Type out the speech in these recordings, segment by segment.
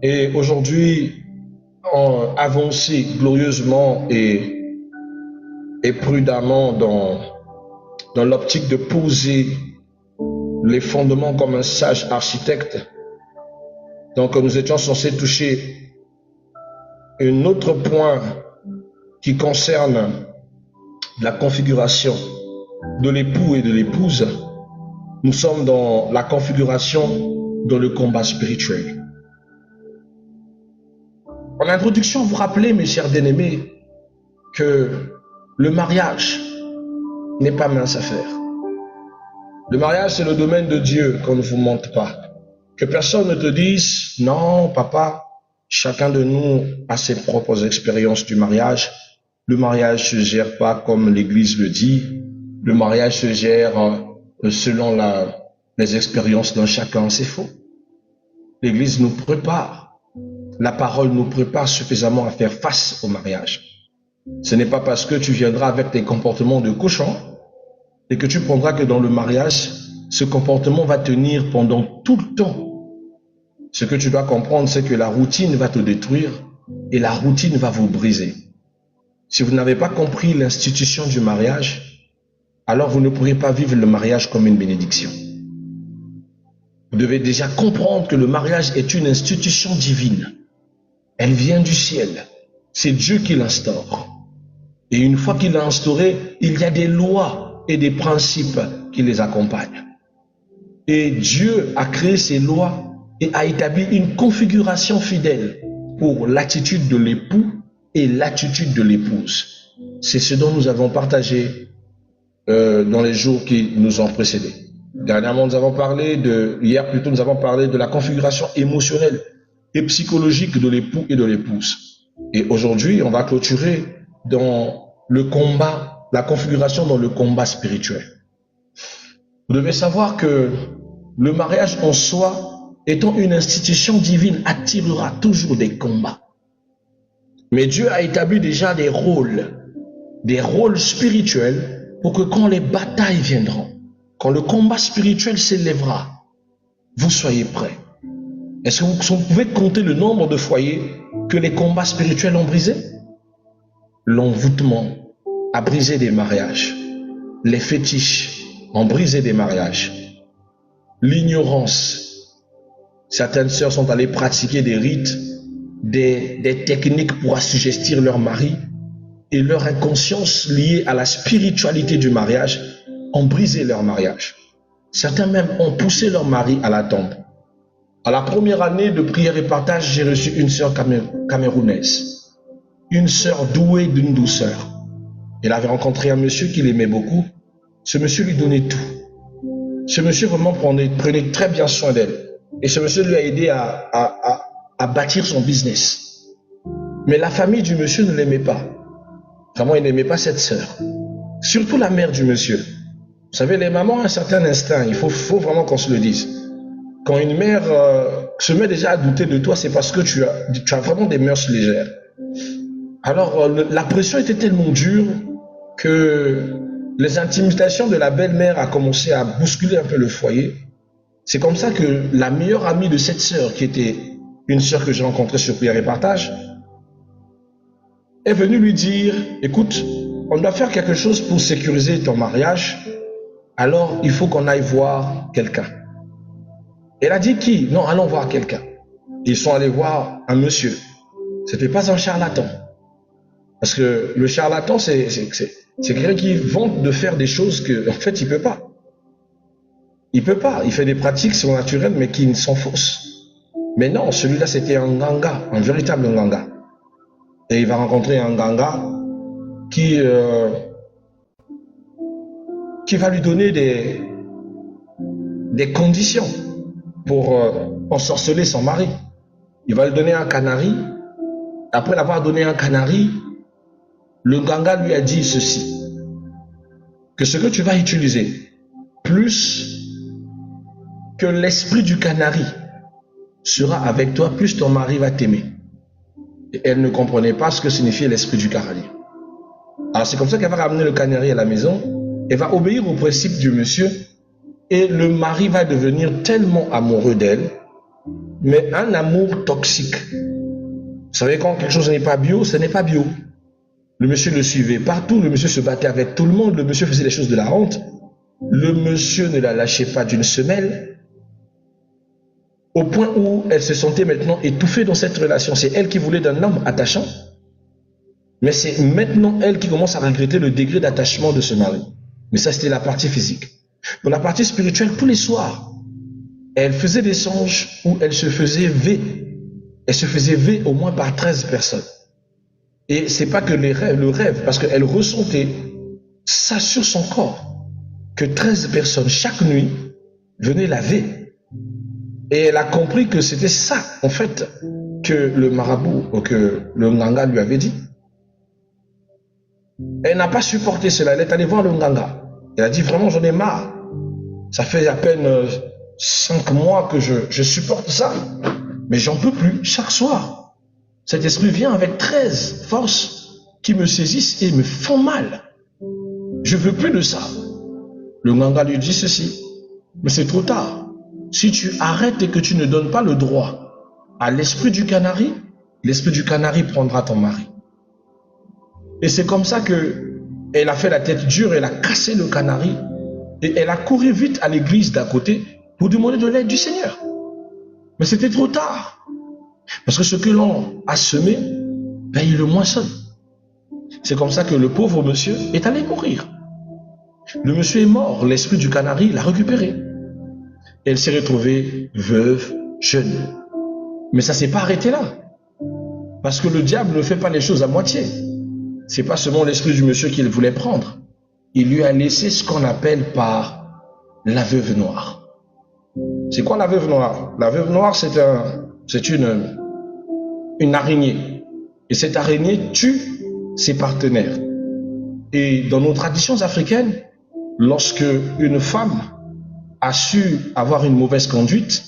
Et aujourd'hui, on avance glorieusement et prudemment dans l'optique de poser les fondements comme un sage architecte. Donc nous étions censés toucher un autre point qui concerne la configuration de l'époux et de l'épouse. Nous sommes dans la configuration de le combat spirituel. En introduction, vous rappelez, mes chers bien-aimés, que le mariage n'est pas mince affaire. Le mariage, c'est le domaine de Dieu, qu'on ne vous mente pas. Que personne ne te dise, non, papa, chacun de nous a ses propres expériences du mariage. Le mariage se gère pas comme l'Église le dit. Le mariage se gère selon les expériences d'un chacun. C'est faux. L'Église nous prépare. La parole nous prépare suffisamment à faire face au mariage. Ce n'est pas parce que tu viendras avec tes comportements de cochon et que tu prendras que dans le mariage, ce comportement va tenir pendant tout le temps. Ce que tu dois comprendre, c'est que la routine va te détruire et la routine va vous briser. Si vous n'avez pas compris l'institution du mariage, alors vous ne pourrez pas vivre le mariage comme une bénédiction. Vous devez déjà comprendre que le mariage est une institution divine. Elle vient du ciel. C'est Dieu qui l'instaure. Et une fois qu'il l'a instauré, il y a des lois et des principes qui les accompagnent. Et Dieu a créé ces lois et a établi une configuration fidèle pour l'attitude de l'époux et l'attitude de l'épouse. C'est ce dont nous avons partagé dans les jours qui nous ont précédés. Dernièrement, hier plutôt, nous avons parlé de la configuration émotionnelle et psychologique de l'époux et de l'épouse. Et aujourd'hui, on va clôturer dans le combat, la configuration dans le combat spirituel. Vous devez savoir que le mariage en soi, étant une institution divine, attirera toujours des combats. Mais Dieu a établi déjà des rôles spirituels pour que quand les batailles viendront, quand le combat spirituel s'élèvera, vous soyez prêts. Est-ce que vous pouvez compter le nombre de foyers que les combats spirituels ont brisés? L'envoûtement a brisé des mariages. Les fétiches ont brisé des mariages. L'ignorance. Certaines sœurs sont allées pratiquer des rites, des techniques pour assujettir leur mari, et leur inconscience liée à la spiritualité du mariage ont brisé leur mariage. Certains même ont poussé leur mari à la tombe. À la première année de prière et partage, j'ai reçu une sœur camerounaise, une sœur douée d'une douceur. Elle avait rencontré un monsieur qu'il aimait beaucoup. Ce monsieur lui donnait tout. Ce monsieur vraiment prenait très bien soin d'elle. Et ce monsieur lui a aidé à bâtir son business. Mais la famille du monsieur ne l'aimait pas. Vraiment, il n'aimait pas cette sœur. Surtout la mère du monsieur. Vous savez, les mamans ont un certain instinct. Il faut vraiment qu'on se le dise. Quand une mère se met déjà à douter de toi, c'est parce que tu as vraiment des mœurs légères. Alors, la pression était tellement dure que les intimidations de la belle-mère a commencé à bousculer un peu le foyer. C'est comme ça que la meilleure amie de cette sœur, qui était une sœur que j'ai rencontrée sur Prière et Partage, est venue lui dire, écoute, on doit faire quelque chose pour sécuriser ton mariage, alors il faut qu'on aille voir quelqu'un. Elle a dit qui? Non, allons voir quelqu'un. Ils sont allés voir un monsieur. C'était pas un charlatan. Parce que le charlatan, c'est quelqu'un qui vante de faire des choses que, en fait, il peut pas. Il peut pas. Il fait des pratiques surnaturelles, mais qui sont fausses. Mais non, celui-là, c'était un ganga, un véritable ganga. Et il va rencontrer un ganga qui va lui donner des conditions pour ensorceler son mari. Il va lui donner un canari. Après l'avoir donné un canari, le ganga lui a dit ceci, que ce que tu vas utiliser, plus que l'esprit du canari sera avec toi, plus ton mari va t'aimer. Et elle ne comprenait pas ce que signifiait l'esprit du canari. Alors c'est comme ça qu'elle va ramener le canari à la maison, elle va obéir au principe du monsieur, et le mari va devenir tellement amoureux d'elle, mais un amour toxique. Vous savez, quand quelque chose n'est pas bio, ce n'est pas bio. Le monsieur le suivait partout, le monsieur se battait avec tout le monde, le monsieur faisait les choses de la honte. Le monsieur ne la lâchait pas d'une semelle, au point où elle se sentait maintenant étouffée dans cette relation. C'est elle qui voulait d'un homme attachant, mais c'est maintenant elle qui commence à regretter le degré d'attachement de ce mari. Mais ça, c'était la partie physique. Pour la partie spirituelle, tous les soirs, elle faisait des songes où elle se faisait V. Elle se faisait V au moins par 13 personnes. Et c'est pas que le rêve, parce qu'elle ressentait ça sur son corps, que 13 personnes chaque nuit venaient la V. Et elle a compris que c'était ça, en fait, que le marabout ou que le nganga lui avait dit. Elle n'a pas supporté cela. Elle est allée voir le nganga. Elle a dit, vraiment, j'en ai marre. Ça fait à peine 5 mois que je supporte ça. Mais j'en peux plus. Chaque soir, cet esprit vient avec 13 forces qui me saisissent et me font mal. Je veux plus de ça. Le nganga lui dit ceci. Mais c'est trop tard. Si tu arrêtes et que tu ne donnes pas le droit à l'esprit du canari prendra ton mari. Et c'est comme ça que elle a fait la tête dure, elle a cassé le canari et elle a couru vite à l'église d'à côté pour demander de l'aide du Seigneur. Mais c'était trop tard. Parce que ce que l'on a semé, ben il le moissonne. C'est comme ça que le pauvre monsieur est allé mourir. Le monsieur est mort, l'esprit du canari l'a récupéré. Elle s'est retrouvée veuve, jeune. Mais ça ne s'est pas arrêté là. Parce que le diable ne fait pas les choses à moitié. C'est pas seulement l'esprit du monsieur qu'il voulait prendre. Il lui a laissé ce qu'on appelle par la veuve noire. C'est quoi la veuve noire? La veuve noire, c'est une araignée. Et cette araignée tue ses partenaires. Et dans nos traditions africaines, lorsque une femme a su avoir une mauvaise conduite,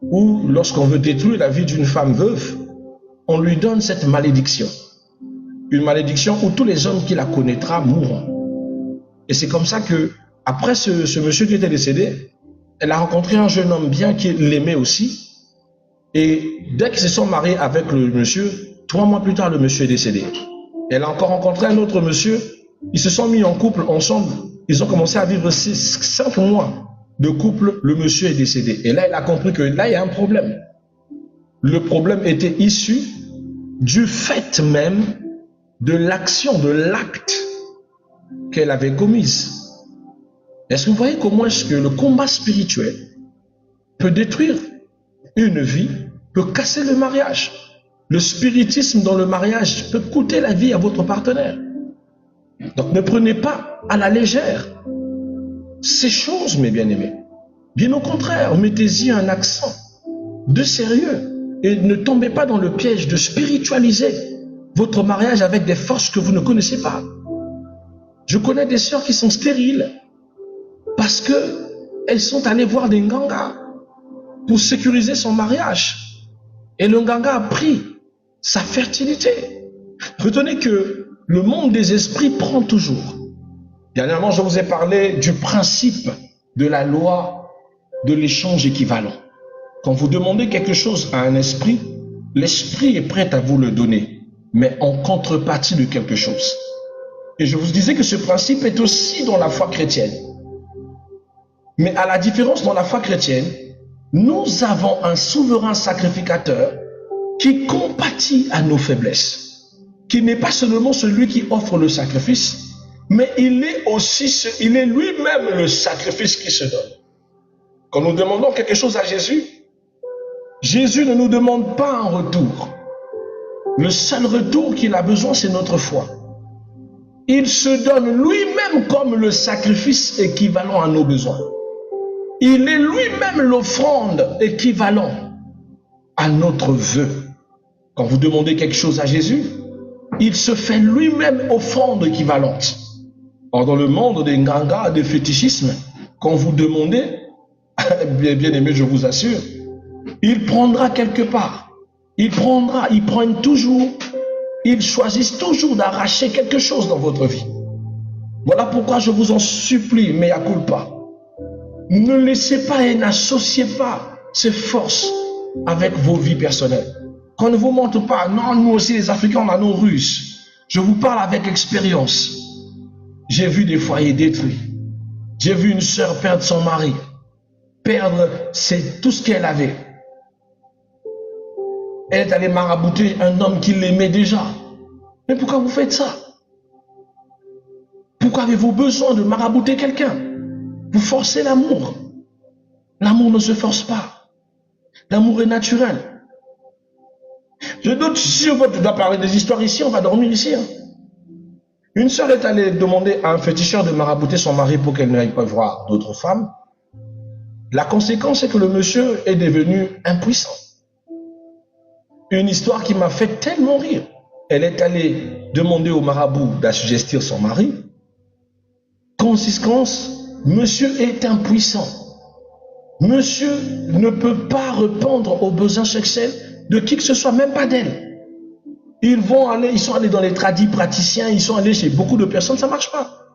ou lorsqu'on veut détruire la vie d'une femme veuve, on lui donne cette malédiction. Une malédiction où tous les hommes qui la connaîtra mourront. Et c'est comme ça que, après ce monsieur qui était décédé, elle a rencontré un jeune homme bien qui l'aimait aussi. Et dès qu'ils se sont mariés avec le monsieur, 3 mois plus tard, le monsieur est décédé. Elle a encore rencontré un autre monsieur. Ils se sont mis en couple ensemble. Ils ont commencé à vivre 5 mois de couple. Le monsieur est décédé. Et là, elle a compris que là, il y a un problème. Le problème était issu du fait même de l'action, de l'acte qu'elle avait commise. Est-ce que vous voyez comment est-ce que le combat spirituel peut détruire une vie, peut casser le mariage? Le spiritisme dans le mariage peut coûter la vie à votre partenaire. Donc ne prenez pas à la légère ces choses, mes bien-aimés. Bien au contraire, mettez-y un accent de sérieux et ne tombez pas dans le piège de spiritualiser votre mariage avec des forces que vous ne connaissez pas. Je connais des sœurs qui sont stériles parce que elles sont allées voir des ngangas pour sécuriser son mariage. Et le nganga a pris sa fertilité. Retenez que le monde des esprits prend toujours. Dernièrement, je vous ai parlé du principe de la loi de l'échange équivalent. Quand vous demandez quelque chose à un esprit, l'esprit est prêt à vous le donner, mais en contrepartie de quelque chose. Et je vous disais que ce principe est aussi dans la foi chrétienne. Mais à la différence dans la foi chrétienne, nous avons un souverain sacrificateur qui compatit à nos faiblesses, qui n'est pas seulement celui qui offre le sacrifice, mais il est lui-même le sacrifice qui se donne. Quand nous demandons quelque chose à Jésus, Jésus ne nous demande pas un retour. Le seul retour qu'il a besoin, c'est notre foi. Il se donne lui-même comme le sacrifice équivalent à nos besoins. Il est lui-même l'offrande équivalent à notre vœu. Quand vous demandez quelque chose à Jésus, il se fait lui-même offrande équivalente. Or, dans le monde des ngangas, des fétichismes, quand vous demandez, bien aimé, je vous assure, il prendra quelque part. Ils prennent toujours, ils choisissent toujours d'arracher quelque chose dans votre vie. Voilà pourquoi je vous en supplie, mea culpa. Ne laissez pas et n'associez pas ces forces avec vos vies personnelles. Qu'on ne vous montre pas, non, nous aussi les Africains, on a nos ruses. Je vous parle avec expérience. J'ai vu des foyers détruits. J'ai vu une sœur perdre son mari. Perdre, c'est tout ce qu'elle avait. Elle est allée marabouter un homme qui l'aimait déjà. Mais pourquoi vous faites ça? Pourquoi avez-vous besoin de marabouter quelqu'un? Vous forcez l'amour. L'amour ne se force pas. L'amour est naturel. Je doute, si on doit parler des histoires ici, on va dormir ici. Hein. Une sœur est allée demander à un féticheur de marabouter son mari pour qu'elle n'aille pas voir d'autres femmes. La conséquence, c'est que le monsieur est devenu impuissant. Une histoire qui m'a fait tellement rire. Elle est allée demander au marabout d'assujettir son mari. Conséquence, monsieur est impuissant. Monsieur ne peut pas répondre aux besoins sexuels de qui que ce soit, même pas d'elle. Ils sont allés dans les tradis praticiens, ils sont allés chez beaucoup de personnes, ça ne marche pas.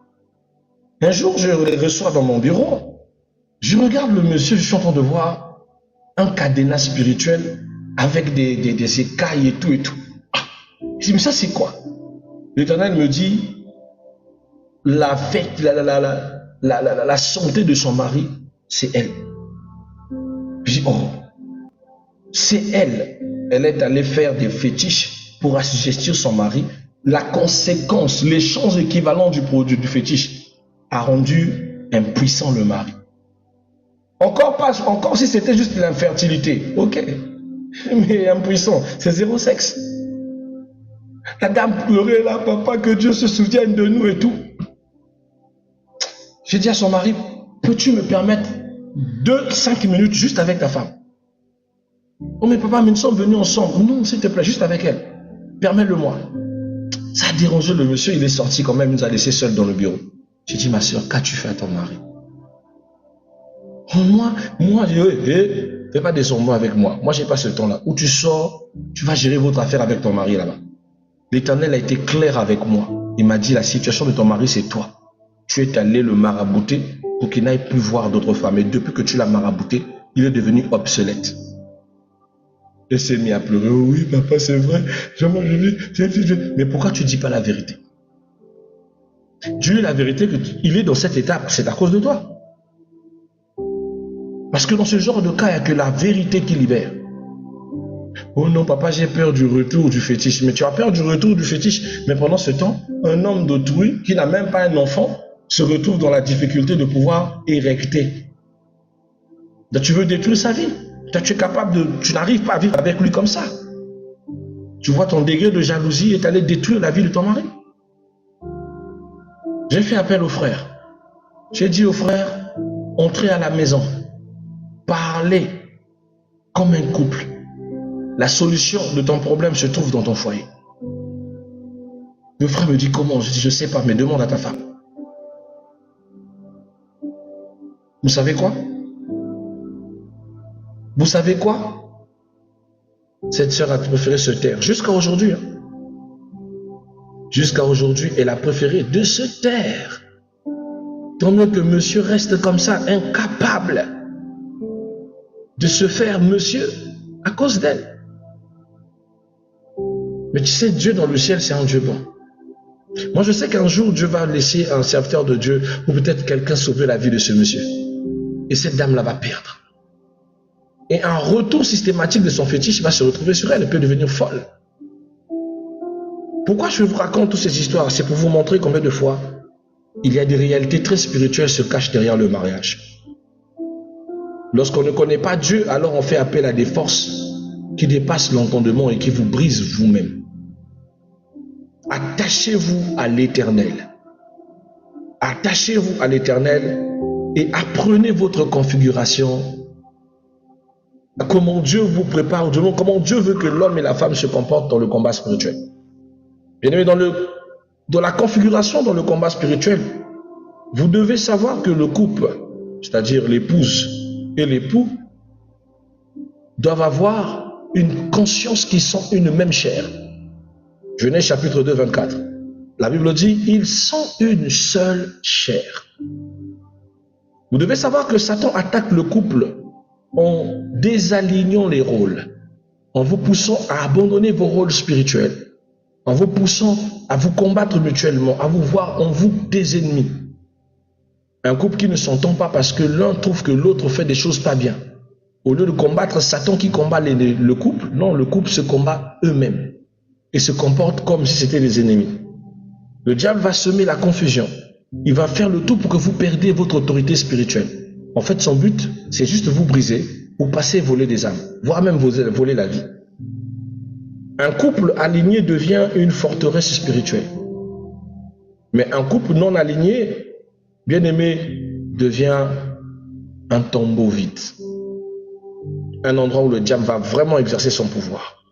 Un jour, je les reçois dans mon bureau, je regarde le monsieur, je suis en train de voir un cadenas spirituel avec des écailles et tout et tout. Ah, je dis, mais ça c'est quoi? L'Éternel me dit, la santé de son mari, c'est elle. Je dis, oh, c'est elle. Elle est allée faire des fétiches pour assujettir son mari. La conséquence, l'échange équivalent du produit du fétiche a rendu impuissant le mari. Encore si c'était juste l'infertilité, ok. Mais impuissant, c'est zéro sexe. La dame pleurait là, papa, que Dieu se souvienne de nous et tout. J'ai dit à son mari, peux-tu me permettre 5 minutes juste avec ta femme? Oh mais papa, mais nous sommes venus ensemble. Non, s'il te plaît, juste avec elle. Permets-le-moi. Ça a dérangé le monsieur, il est sorti quand même, il nous a laissé seuls dans le bureau. J'ai dit, ma soeur, qu'as-tu fait à ton mari? Oh, moi, fais pas des sombres avec moi. Moi, j'ai pas ce temps-là. Où tu sors, tu vas gérer votre affaire avec ton mari là-bas. L'Éternel a été clair avec moi. Il m'a dit, la situation de ton mari, c'est toi. Tu es allé le marabouter pour qu'il n'aille plus voir d'autres femmes. Et depuis que tu l'as marabouté, il est devenu obsolète. Et s'est mis à pleurer. Oh oui, papa, c'est vrai. Mais pourquoi tu ne dis pas la vérité? Dieu est la vérité qu'il est dans cette étape. C'est à cause de toi. Parce que dans ce genre de cas, il n'y a que la vérité qui libère. Oh non, papa, j'ai peur du retour du fétiche. Mais tu as peur du retour du fétiche. Mais pendant ce temps, un homme d'autrui qui n'a même pas un enfant se retrouve dans la difficulté de pouvoir érecter. Donc, tu veux détruire sa vie. Tu n'arrives pas à vivre avec lui comme ça. Tu vois, ton degré de jalousie est allé détruire la vie de ton mari. J'ai fait appel aux frères. J'ai dit aux frères, entrez à la maison. Parlez comme un couple. La solution de ton problème se trouve dans ton foyer. Le frère me dit comment? Je dis, je ne sais pas, mais demande à ta femme. Vous savez quoi? Vous savez quoi? Cette sœur a préféré se taire. Jusqu'à aujourd'hui. Hein. Jusqu'à aujourd'hui, elle a préféré de se taire. Tant mieux que monsieur reste comme ça, incapable de se faire monsieur à cause d'elle. Mais tu sais, Dieu dans le ciel, c'est un Dieu bon. Moi, je sais qu'un jour, Dieu va laisser un serviteur de Dieu ou peut-être quelqu'un sauver la vie de ce monsieur. Et cette dame-là va perdre. Et un retour systématique de son fétiche va se retrouver sur elle. Elle peut devenir folle. Pourquoi je vous raconte toutes ces histoires? C'est pour vous montrer combien de fois il y a des réalités très spirituelles qui se cachent derrière le mariage. Lorsqu'on ne connaît pas Dieu, alors on fait appel à des forces qui dépassent l'entendement et qui vous brisent vous-même. Attachez-vous à l'Éternel. Attachez-vous à l'Éternel et apprenez votre configuration. Comment Dieu vous prépare, comment Dieu veut que l'homme et la femme se comportent dans le combat spirituel. Bien aimé, dans la configuration, dans le combat spirituel, vous devez savoir que le couple, c'est-à-dire l'épouse et l'époux, doivent avoir une conscience qui sont une même chair. Genèse chapitre 2, 24. La Bible dit, ils sont une seule chair. Vous devez savoir que Satan attaque le couple en désalignant les rôles, en vous poussant à abandonner vos rôles spirituels, en vous poussant à vous combattre mutuellement, à vous voir en vous des ennemis. Un couple qui ne s'entend pas parce que l'un trouve que l'autre fait des choses pas bien. Au lieu de combattre Satan qui combat le couple, non, le couple se combat eux-mêmes et se comporte comme si c'était des ennemis. Le diable va semer la confusion. Il va faire le tout pour que vous perdiez votre autorité spirituelle. En fait, son but, c'est juste vous briser ou passer voler des âmes, voire même voler la vie. Un couple aligné devient une forteresse spirituelle. Mais un couple non aligné, bien aimé, devient un tombeau vide. Un endroit où le diable va vraiment exercer son pouvoir.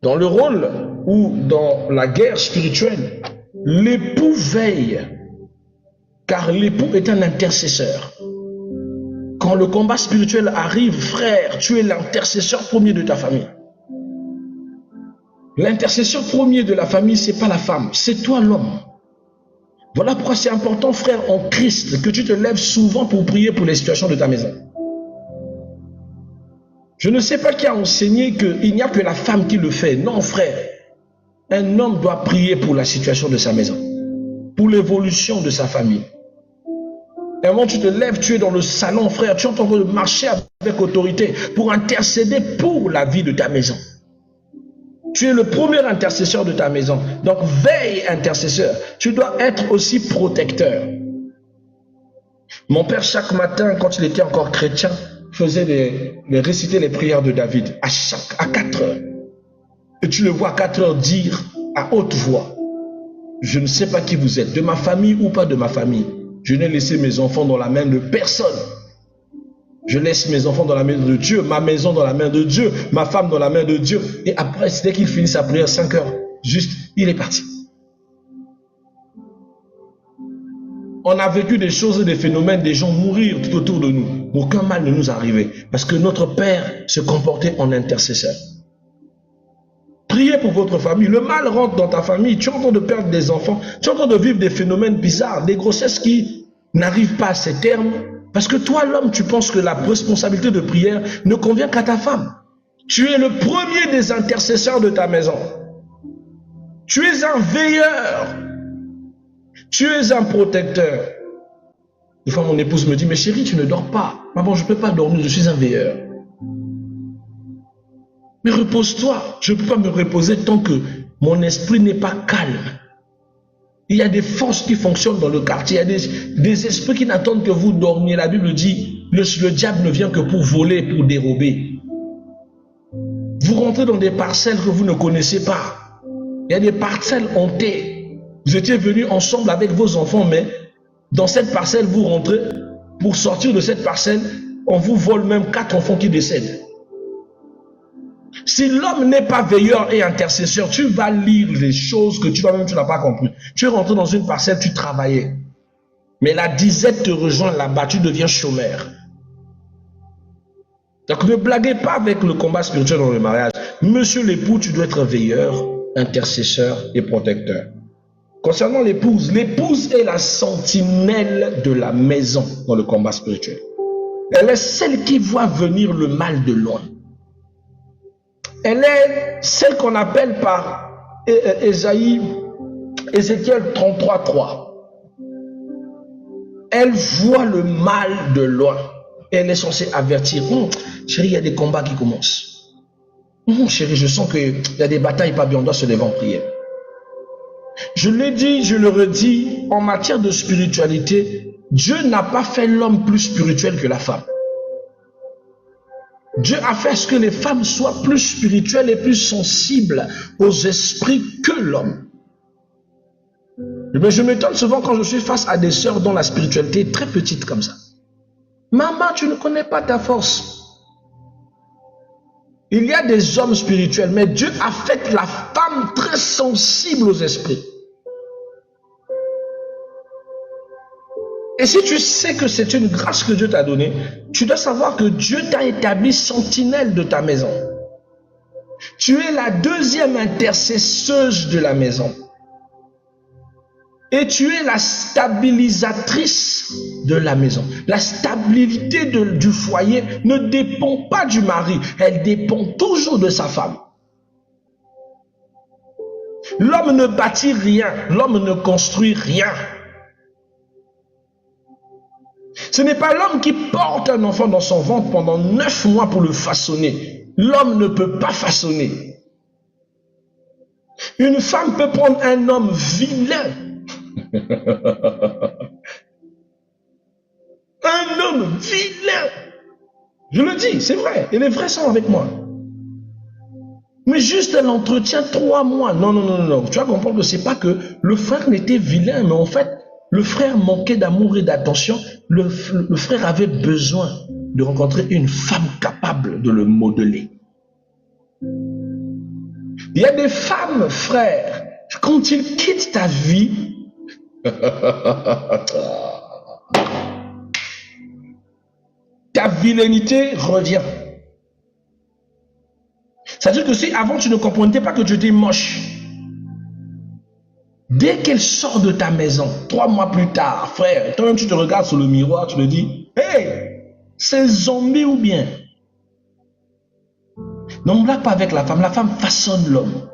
Dans le rôle ou dans la guerre spirituelle, l'époux veille, car l'époux est un intercesseur. Quand le combat spirituel arrive, frère, tu es l'intercesseur premier de ta famille. L'intercesseur premier de la famille, ce n'est pas la femme, c'est toi l'homme. Voilà pourquoi c'est important, frère, en Christ, que tu te lèves souvent pour prier pour les situations de ta maison. Je ne sais pas qui a enseigné qu'il n'y a que la femme qui le fait. Non, frère. Un homme doit prier pour la situation de sa maison, pour l'évolution de sa famille. Et avant tu te lèves, tu es dans le salon, frère, tu es en train de marcher avec autorité pour intercéder pour la vie de ta maison. Tu es le premier intercesseur de ta maison. Donc, veille intercesseur. Tu dois être aussi protecteur. Mon père, chaque matin, quand il était encore chrétien, faisait réciter les prières de David à 4 heures. Et tu le vois à 4 heures dire à haute voix, je ne sais pas qui vous êtes, de ma famille ou pas de ma famille. Je n'ai laissé mes enfants dans la main de personne. Je laisse mes enfants dans la main de Dieu, ma maison dans la main de Dieu, ma femme dans la main de Dieu. Et après, dès qu'il finit sa prière, 5 heures, juste, il est parti. On a vécu des choses et des phénomènes, des gens mourir tout autour de nous. Aucun mal ne nous arrivait. Parce que notre Père se comportait en intercesseur. Priez pour votre famille. Le mal rentre dans ta famille. Tu es en train de perdre des enfants. Tu es en train de vivre des phénomènes bizarres. Des grossesses qui n'arrivent pas à ses termes. Parce que toi, l'homme, tu penses que la responsabilité de prière ne convient qu'à ta femme. Tu es le premier des intercesseurs de ta maison. Tu es un veilleur. Tu es un protecteur. Une fois, mon épouse me dit, mais chérie, tu ne dors pas. Maman, je ne peux pas dormir, je suis un veilleur. Mais repose-toi. Je ne peux pas me reposer tant que mon esprit n'est pas calme. Il y a des forces qui fonctionnent dans le quartier. Il y a des esprits qui n'attendent que vous dormiez. La Bible dit, le diable ne vient que pour voler, pour dérober. Vous rentrez dans des parcelles que vous ne connaissez pas. Il y a des parcelles hantées. Vous étiez venus ensemble avec vos enfants, mais dans cette parcelle, vous rentrez. Pour sortir de cette parcelle, on vous vole même 4 enfants qui décèdent. Si l'homme n'est pas veilleur et intercesseur, tu vas lire les choses que tu n'as pas compris. Tu es rentré dans une parcelle, tu travaillais. Mais la disette te rejoint là-bas, tu deviens chômeur. Donc ne blaguez pas avec le combat spirituel dans le mariage. Monsieur l'époux, tu dois être veilleur, intercesseur et protecteur. Concernant l'épouse est la sentinelle de la maison dans le combat spirituel. Elle est celle qui voit venir le mal de loin. Elle est celle qu'on appelle par Ézéchiel 33:3. Elle voit le mal de loin. Elle est censée avertir. Chérie, il y a des combats qui commencent. Chérie, je sens qu'il y a des batailles pas bien, on doit se lever en prière. Je l'ai dit, je le redis, en matière de spiritualité, Dieu n'a pas fait l'homme plus spirituel que la femme. Dieu a fait ce que les femmes soient plus spirituelles et plus sensibles aux esprits que l'homme. Mais je m'étonne souvent quand je suis face à des sœurs dont la spiritualité est très petite comme ça. Maman, tu ne connais pas ta force. Il y a des hommes spirituels, mais Dieu a fait la femme très sensible aux esprits. Et si tu sais que c'est une grâce que Dieu t'a donnée, tu dois savoir que Dieu t'a établi sentinelle de ta maison. Tu es la deuxième intercesseuse de la maison. Et tu es la stabilisatrice de la maison. La stabilité du foyer ne dépend pas du mari, elle dépend toujours de sa femme. L'homme ne bâtit rien, l'homme ne construit rien. Ce n'est pas l'homme qui porte un enfant dans son ventre pendant 9 mois pour le façonner. L'homme ne peut pas façonner. Une femme peut prendre un homme vilain. Un homme vilain. Je le dis, c'est vrai. Et les vrais sont avec moi. Mais juste un entretien 3 mois. Non, non, non, non. Tu vas comprendre que c'est pas que le frère n'était vilain, mais en fait, le frère manquait d'amour et d'attention. Le frère avait besoin de rencontrer une femme capable de le modeler. Il y a des femmes, frères, quand ils quittent ta vie, ta vilainité revient. C'est-à-dire que si avant tu ne comprenais pas que tu étais moche, dès qu'elle sort de ta maison, 3 mois plus tard, frère, toi-même tu te regardes sur le miroir, tu te dis, hey, c'est zombie ou bien? Non, blague pas avec la femme façonne l'homme.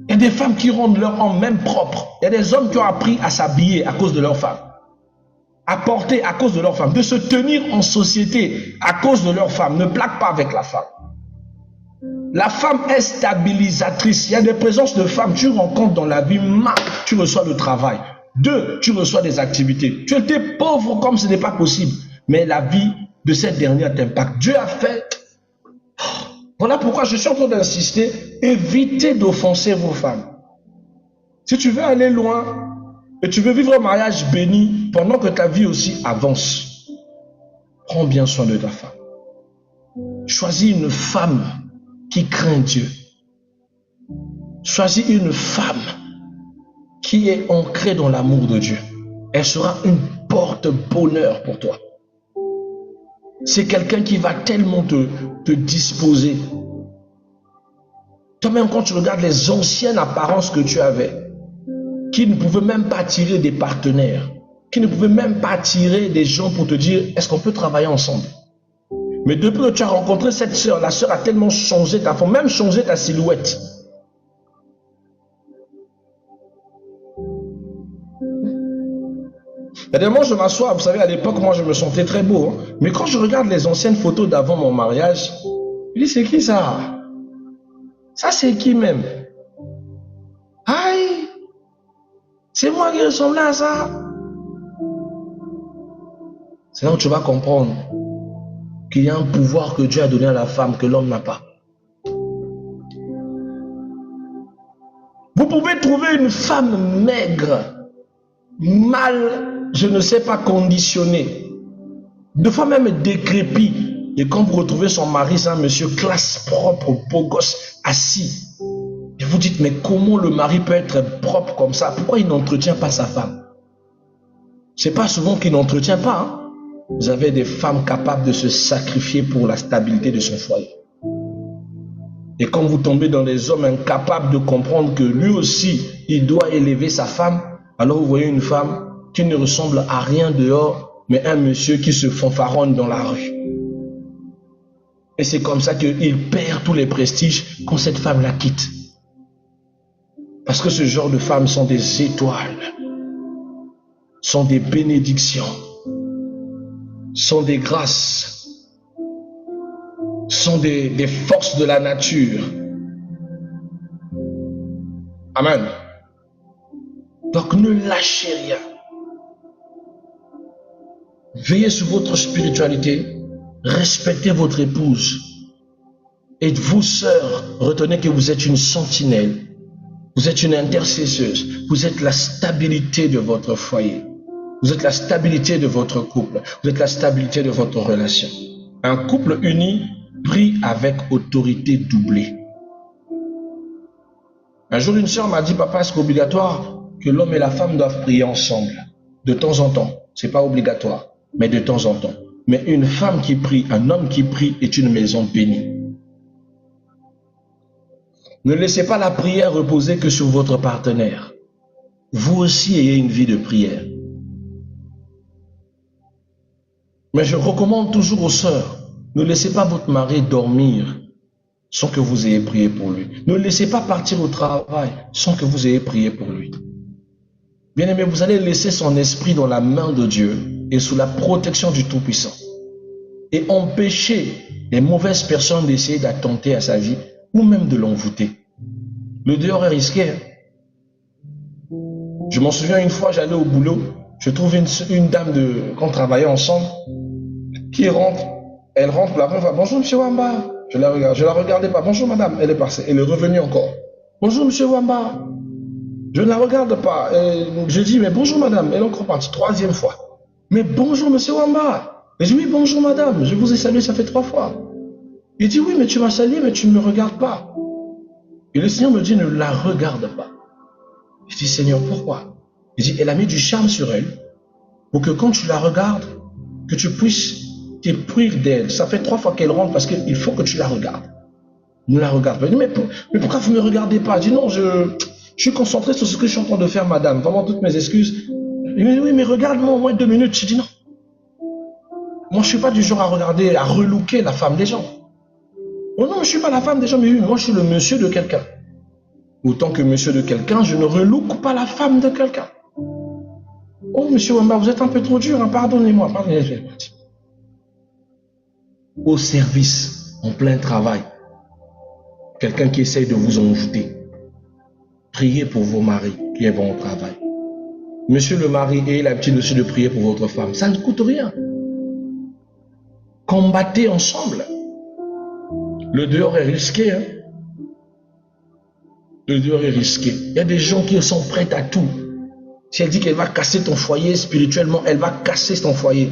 Il y a des femmes qui rendent leur homme même propre. Il y a des hommes qui ont appris à s'habiller à cause de leur femme, à porter à cause de leur femme, de se tenir en société à cause de leur femme. Ne blague pas avec la femme. La femme est stabilisatrice. Il y a des présences de femmes, tu rencontres dans la vie, tu reçois le travail. 2, tu reçois des activités. Tu étais pauvre comme ce n'est pas possible. Mais la vie de cette dernière t'impacte. Dieu a fait. Voilà pourquoi je suis en train d'insister. Évitez d'offenser vos femmes. Si tu veux aller loin et tu veux vivre un mariage béni pendant que ta vie aussi avance, prends bien soin de ta femme. Choisis une femme qui craint Dieu. Choisis une femme qui est ancrée dans l'amour de Dieu. Elle sera une porte-bonheur pour toi. C'est quelqu'un qui va tellement te disposer. Toi-même, quand tu regardes les anciennes apparences que tu avais, qui ne pouvaient même pas attirer des partenaires, qui ne pouvaient même pas attirer des gens pour te dire, est-ce qu'on peut travailler ensemble? Mais depuis que tu as rencontré cette sœur, la sœur a tellement changé ta forme, même changé ta silhouette. Moi, je m'assois, vous savez, à l'époque, moi, je me sentais très beau. Hein. Mais quand je regarde les anciennes photos d'avant mon mariage, je dis, c'est qui ça? Ça, c'est qui même? Aïe! C'est moi qui ressemblais à ça. C'est là où tu vas comprendre qu'il y a un pouvoir que Dieu a donné à la femme que l'homme n'a pas. Vous pouvez trouver une femme maigre, mal, je ne sais pas, conditionnée, de fois même décrépit. Et quand vous retrouvez son mari, c'est un monsieur classe propre, beau gosse, assis. Et vous dites, mais comment le mari peut être propre comme ça? Pourquoi il n'entretient pas sa femme? C'est pas souvent qu'il n'entretient pas. Hein? Vous avez des femmes capables de se sacrifier pour la stabilité de son foyer. Et quand vous tombez dans des hommes incapables de comprendre que lui aussi, il doit élever sa femme, alors vous voyez une femme qui ne ressemble à rien dehors, mais un monsieur qui se fanfaronne dans la rue. Et c'est comme ça qu'il perd tous les prestiges quand cette femme la quitte. Parce que ce genre de femmes sont des étoiles, sont des bénédictions, sont des grâces, sont des forces de la nature. Amen. Donc ne lâchez rien. Veillez sur votre spiritualité. Respectez votre épouse. Et vous, sœurs, retenez que vous êtes une sentinelle. Vous êtes une intercesseuse. Vous êtes la stabilité de votre foyer. Vous êtes la stabilité de votre couple. Vous êtes la stabilité de votre relation. Un couple uni prie avec autorité doublée. Un jour, une sœur m'a dit, papa, est-ce qu'obligatoire que l'homme et la femme doivent prier ensemble? De temps en temps. C'est pas obligatoire, mais de temps en temps. Mais une femme qui prie, un homme qui prie est une maison bénie. Ne laissez pas la prière reposer que sur votre partenaire. Vous aussi ayez une vie de prière. Mais je recommande toujours aux sœurs, ne laissez pas votre mari dormir sans que vous ayez prié pour lui. Ne laissez pas partir au travail sans que vous ayez prié pour lui. Bien-aimé, vous allez laisser son esprit dans la main de Dieu et sous la protection du Tout-Puissant. Et empêcher les mauvaises personnes d'essayer d'attenter à sa vie ou même de l'envoûter. Le dehors est risqué. Je m'en souviens une fois, j'allais au boulot, je trouve une dame qu'on travaillait ensemble qui rentre. Elle rentre, la femme va, bonjour monsieur Wamba. Je la regardais pas. Bonjour madame, elle est passée, elle est revenue encore. Bonjour monsieur Wamba. Je ne la regarde pas. Je dis, mais bonjour madame, elle est encore partie, 3e fois. Mais bonjour monsieur Wamba. Et je dis, oui bonjour madame, je vous ai salué, ça fait 3 fois. Il dit, oui mais tu m'as salué, mais tu ne me regardes pas. Et le Seigneur me dit, ne la regarde pas. Je dis, Seigneur, pourquoi? Il dit, elle a mis du charme sur elle, pour que quand tu la regardes, que tu puisses t'éprouver d'elle. Ça fait 3 fois qu'elle rentre, parce qu'il faut que tu la regardes. Ne la regarde pas. Il dit, mais pourquoi vous ne me regardez pas? Je dis, non, je suis concentré sur ce que je suis en train de faire, madame. Vraiment, toutes mes excuses. Il me dit, oui, mais regarde-moi au moins 2 minutes. Je dis, non. Moi, je ne suis pas du genre à regarder, à relooker la femme des gens. Oh non, je ne suis pas la femme des gens, mais oui, moi, je suis le monsieur de quelqu'un. Autant que monsieur de quelqu'un, je ne relook pas la femme de quelqu'un. Oh, monsieur Wamba, vous êtes un peu trop dur, hein, pardonnez-moi. Pardonnez-moi. Au service, en plein travail, quelqu'un qui essaye de vous envoûter. Priez pour vos maris qui vont au travail. Monsieur le mari, ayez l'habitude aussi de prier pour votre femme. Ça ne coûte rien. Combattez ensemble. Le dehors est risqué. Hein? Le dehors est risqué. Il y a des gens qui sont prêts à tout. Si elle dit qu'elle va casser ton foyer spirituellement, elle va casser ton foyer.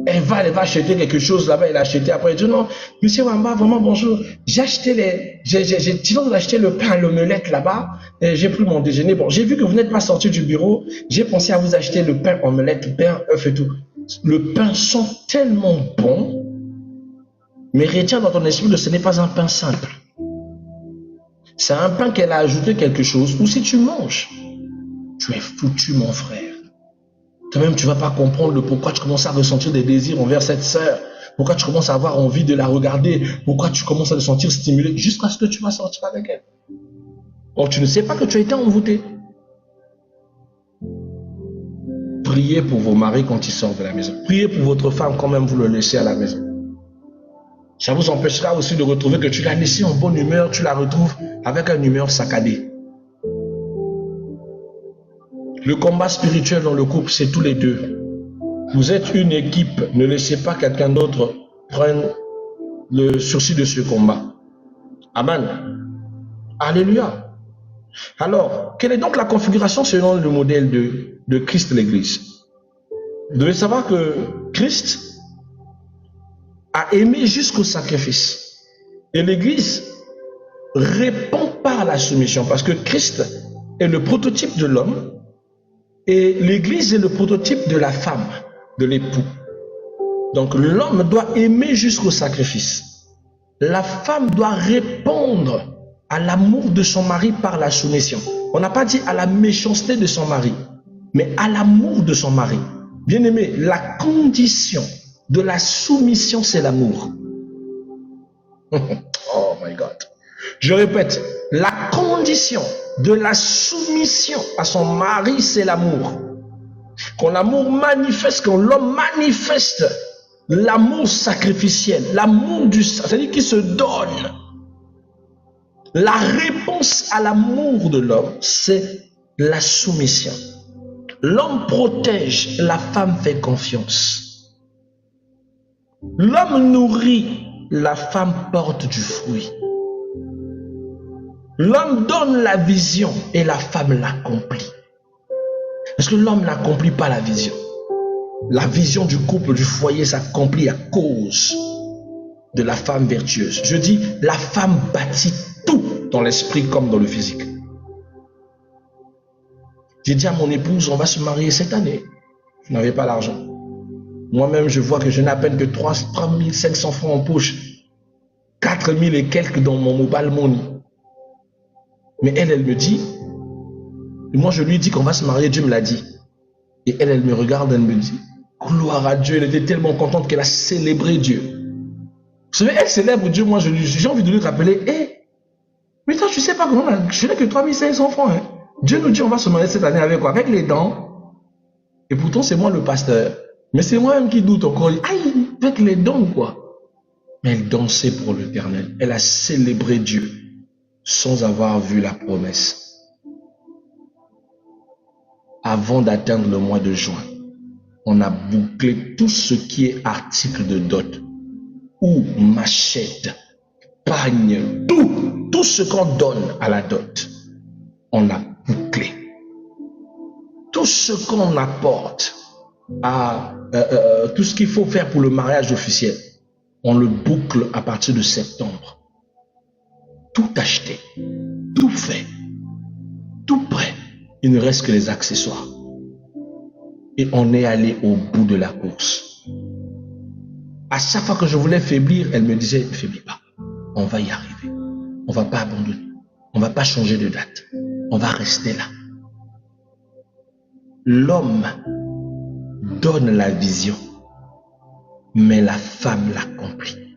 Elle va acheter quelque chose là-bas, elle a acheté. Après, elle dit non, monsieur Wamba, vraiment bonjour. J'ai acheté sinon vous achetez le pain à l'omelette là-bas. J'ai pris mon déjeuner. Bon, j'ai vu que vous n'êtes pas sorti du bureau. J'ai pensé à vous acheter le pain omelette, pain, œuf et tout. Le pain sent tellement bon, mais retiens dans ton esprit que ce n'est pas un pain simple. C'est un pain qu'elle a ajouté quelque chose, ou si tu manges, tu es foutu mon frère. Toi-même, tu ne vas pas comprendre le pourquoi tu commences à ressentir des désirs envers cette sœur, pourquoi tu commences à avoir envie de la regarder, pourquoi tu commences à te sentir stimulé, jusqu'à ce que tu vas sortir avec elle. Or, tu ne sais pas que tu as été envoûté. Priez pour vos maris quand ils sortent de la maison. Priez pour votre femme quand même vous le laissez à la maison. Ça vous empêchera aussi de retrouver que tu l'as laissée en bonne humeur, tu la retrouves avec une humeur saccadée. Le combat spirituel dans le couple, c'est tous les deux. Vous êtes une équipe, ne laissez pas quelqu'un d'autre prendre le sursis de ce combat. Amen. Alléluia. Alors, quelle est donc la configuration selon le modèle de Christ l'Église? Vous devez savoir que Christ a aimé jusqu'au sacrifice. Et l'Église répond par la soumission, parce que Christ est le prototype de l'homme et l'Église est le prototype de la femme, de l'époux. Donc l'homme doit aimer jusqu'au sacrifice. La femme doit répondre à l'amour de son mari par la soumission. On n'a pas dit à la méchanceté de son mari, mais à l'amour de son mari. Bien aimé, la condition de la soumission, c'est l'amour. Oh my God. Je répète, la condition de la soumission à son mari, c'est l'amour. Quand l'amour manifeste, quand l'homme manifeste l'amour sacrificiel, l'amour du, c'est-à-dire qu'il se donne. La réponse à l'amour de l'homme, c'est la soumission. L'homme protège, la femme fait confiance. L'homme nourrit, la femme porte du fruit. L'homme donne la vision et la femme l'accomplit. Parce que l'homme n'accomplit pas la vision. La vision du couple, du foyer s'accomplit à cause de la femme vertueuse. Je dis, la femme bâtit tout dans l'esprit comme dans le physique. J'ai dit à mon épouse, on va se marier cette année. Je n'avais pas l'argent. Moi-même, je vois que je n'ai à peine que 3 500 francs en poche. 4 4000 et quelques dans mon mobile money. Mais elle me dit, et moi je lui dis qu'on va se marier, Dieu me l'a dit. Et elle me regarde, elle me dit, gloire à Dieu, elle était tellement contente qu'elle a célébré Dieu. Vous savez, elle célèbre Dieu, moi j'ai envie de lui rappeler, mais toi tu sais pas comment, je n'ai que 3500 francs. Hein. Dieu nous dit on va se marier cette année avec quoi? Avec les dents. Et pourtant c'est moi le pasteur. Mais c'est moi-même qui doute encore. Aïe, avec les dents quoi. Mais elle dansait pour l'Éternel. Elle a célébré Dieu sans avoir vu la promesse. Avant d'atteindre le mois de juin, on a bouclé tout ce qui est article de dot ou machette, pagne, tout ce qu'on donne à la dot, on l'a bouclé. Tout ce qu'on apporte à tout ce qu'il faut faire pour le mariage officiel, on le boucle à partir de septembre. Tout acheté, tout fait, tout prêt. Il ne reste que les accessoires. Et on est allé au bout de la course. À chaque fois que je voulais faiblir, elle me disait, ne faiblis pas. On va y arriver. On ne va pas abandonner. On ne va pas changer de date. On va rester là. L'homme donne la vision, mais la femme l'accomplit.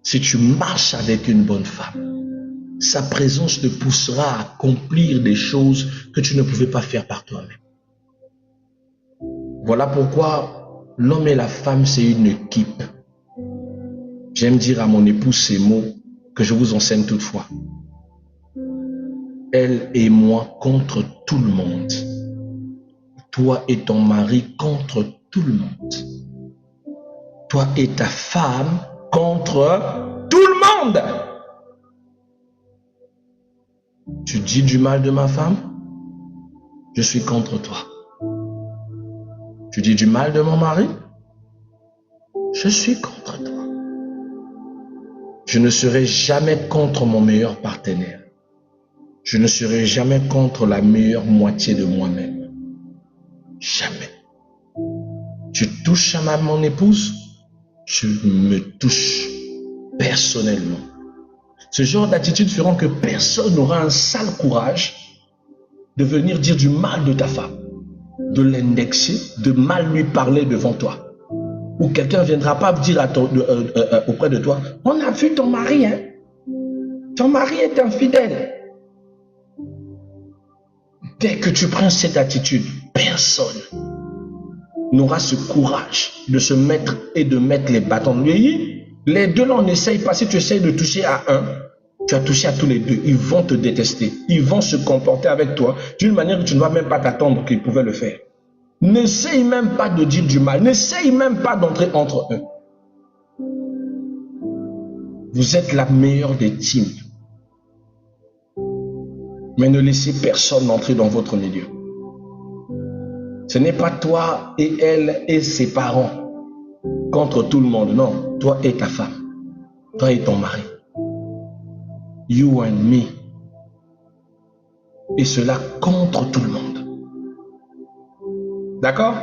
Si tu marches avec une bonne femme, sa présence te poussera à accomplir des choses que tu ne pouvais pas faire par toi-même. Voilà pourquoi l'homme et la femme, c'est une équipe. J'aime dire à mon épouse ces mots que je vous enseigne toutefois. Elle et moi contre tout le monde. Toi et ton mari contre tout le monde. Toi et ta femme contre tout le monde. Tu dis du mal de ma femme, je suis contre toi. Tu dis du mal de mon mari, je suis contre toi. Je ne serai jamais contre mon meilleur partenaire. Je ne serai jamais contre la meilleure moitié de moi-même. Jamais. Tu touches à mon épouse, je me touche personnellement. Ce genre d'attitude feront que personne n'aura un sale courage de venir dire du mal de ta femme, de l'indexer, de mal lui parler devant toi. Ou quelqu'un ne viendra pas dire auprès de toi, on a vu ton mari, hein? Ton mari est infidèle. Dès que tu prends cette attitude, personne n'aura ce courage de se mettre et de mettre les bâtons. Les deux là, on n'essaye pas. Si tu essayes de toucher à un, tu as touché à tous les deux. Ils vont te détester. Ils vont se comporter avec toi d'une manière que tu ne vas même pas t'attendre qu'ils pouvaient le faire. N'essaye même pas de dire du mal. N'essaye même pas d'entrer entre eux. Vous êtes la meilleure des teams. Mais ne laissez personne entrer dans votre milieu. Ce n'est pas toi et elle et ses parents contre tout le monde. Non, toi et ta femme. Toi et ton mari. You and me. Et cela contre tout le monde. D'accord?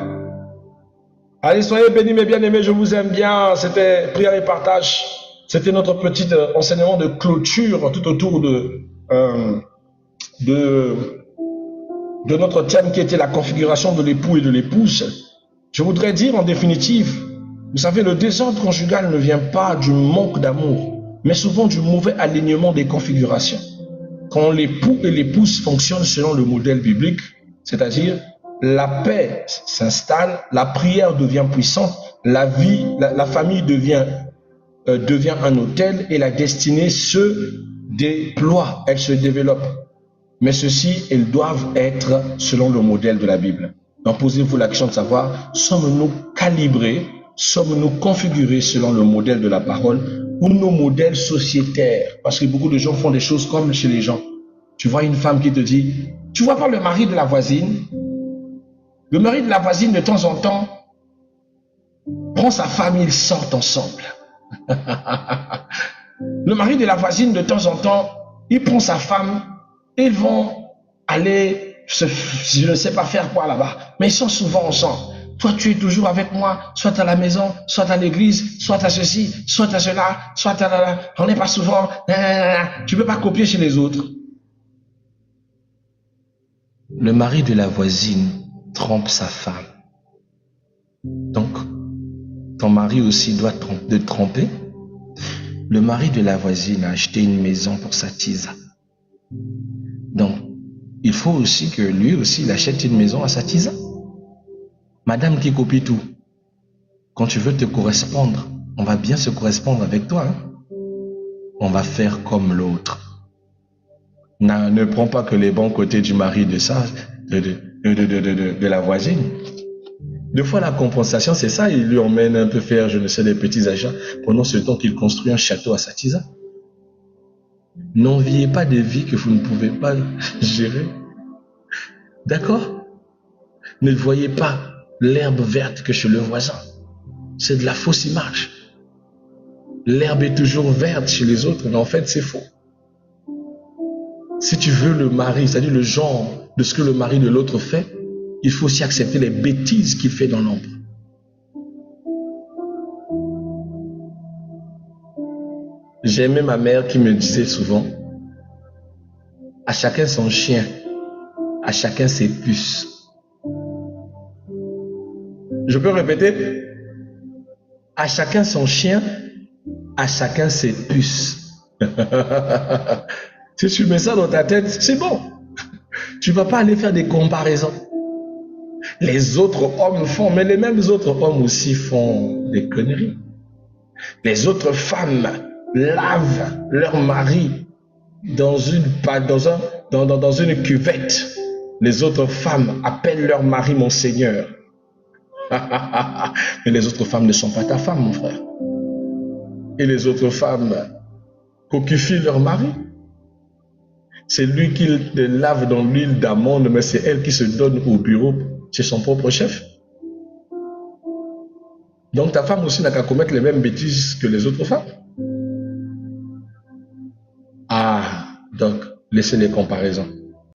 Allez, soyez bénis mes bien-aimés, je vous aime bien. C'était prière et partage. C'était notre petit enseignement de clôture tout autour de notre thème qui était la configuration de l'époux et de l'épouse. Je voudrais dire en définitive, vous savez, le désordre conjugal ne vient pas du manque d'amour, mais souvent du mauvais alignement des configurations. Quand l'époux et l'épouse fonctionnent selon le modèle biblique, c'est-à-dire la paix s'installe, la prière devient puissante, la famille devient un hôtel et la destinée se déploie, elle se développe. Mais ceci, elles doivent être selon le modèle de la Bible. Donc posez-vous la question de savoir, sommes-nous calibrés, sommes-nous configurés selon le modèle de la parole ou nos modèles sociétaires? Parce que beaucoup de gens font des choses comme chez les gens. Tu vois une femme qui te dit, tu vois pas le mari de la voisine? Le mari de la voisine de temps en temps prend sa femme, ils sortent ensemble. Le mari de la voisine de temps en temps, il prend sa femme, ils vont aller, je ne sais pas faire quoi là-bas, mais ils sont souvent ensemble. Toi, tu es toujours avec moi, soit à la maison, soit à l'église, soit à ceci, soit à cela, soit à là. On n'est pas souvent. Tu peux pas copier chez les autres. Le mari de la voisine trompe sa femme. Donc, ton mari aussi doit te tromper. Le mari de la voisine a acheté une maison pour sa tisa. Donc, il faut aussi que lui aussi il achète une maison à sa tisa. Madame qui copie tout. Quand tu veux te correspondre, on va bien se correspondre avec toi. Hein? On va faire comme l'autre. Ne prends pas que les bons côtés du mari de ça, de la voisine. Deux fois la compensation, c'est ça, il lui emmène un peu faire, je ne sais, des petits achats pendant ce temps qu'il construit un château à sa tisa. N'enviez pas des vies que vous ne pouvez pas gérer. D'accord? Ne voyez pas l'herbe verte que chez le voisin. C'est de la fausse image. L'herbe est toujours verte chez les autres, mais en fait, c'est faux. Si tu veux le mari, c'est-à-dire le genre de ce que le mari de l'autre fait, il faut aussi accepter les bêtises qu'il fait dans l'ombre. J'aimais ma mère qui me disait souvent, à chacun son chien, à chacun ses puces. Je peux répéter? À chacun son chien, à chacun ses puces. Si tu mets ça dans ta tête, c'est bon. Tu ne vas pas aller faire des comparaisons. Les autres hommes font, mais les mêmes autres hommes aussi font des conneries. Les autres femmes lavent leur mari dans une cuvette. Les autres femmes appellent leur mari mon Seigneur. Mais les autres femmes ne sont pas ta femme, mon frère. Et les autres femmes coquifient leur mari. C'est lui qui les lave dans l'huile d'amande, mais c'est elle qui se donne au bureau chez son propre chef. Donc ta femme aussi n'a qu'à commettre les mêmes bêtises que les autres femmes. Ah, donc laissez les comparaisons.